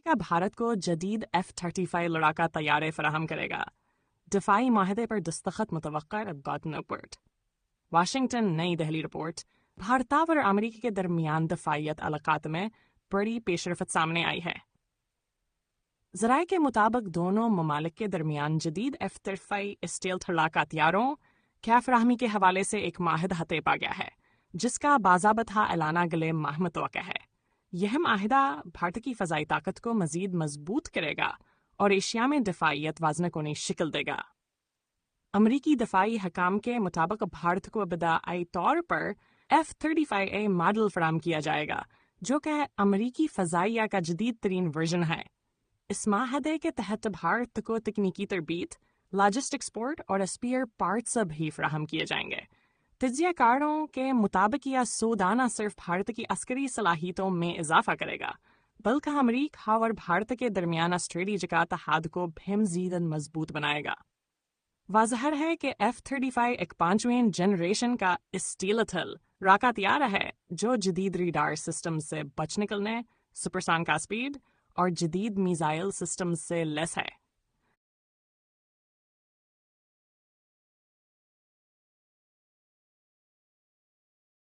امریکہ بھارت کو جدید F-35 لڑاکا طیارے فراہم کرے گا۔ دفاعی معاہدے پر دستخط متوقع گاٹن پورٹ۔ واشنگٹن نئی دہلی رپورٹ۔ بھارت اور امریکہ کے درمیان دفاعیت علاقات میں بڑی پیش رفت سامنے آئی ہے۔ ذرائع کے مطابق دونوں ممالک کے درمیان جدید F-35 اسٹیلتھ لڑاکا طیاروں کی فراہمی کے حوالے سے ایک معاہدہ طے پا گیا ہے، جس کا باضابطہ اعلان اگلے ماہ متوقع ہے۔ یہ معاہدہ بھارت کی فضائی طاقت کو مزید مضبوط کرے گا اور ایشیا میں دفاعیت وازنکونی شکل دے گا۔ امریکی دفاعی حکام کے مطابق بھارت کو ابتدائی طور پر F-35A ماڈل فراہم کیا جائے گا، جو کہ امریکی فضائیہ کا جدید ترین ورژن ہے۔ اس معاہدے کے تحت بھارت کو تکنیکی تربیت، لاجسٹک سپورٹ اور اسپیئر پارٹس بھی فراہم کیے جائیں گے۔ تجزیہ کاروں کے مطابق یہ سودا نہ صرف بھارت کی عسکری صلاحیتوں میں اضافہ کرے گا، بلکہ امریکہ اور بھارت کے درمیان اسٹریٹجک اتحاد کو بھی مزید مضبوط بنائے گا۔ واضح ہے کہ F-35 ایک 5ویں جنریشن کا اسٹیلتھ لڑاکا طیارہ ہے جو جدید ریڈار سسٹم سے بچ نکلنے، سپرسونک کا اسپیڈ اور جدید میزائل سسٹم سے لیس ہے۔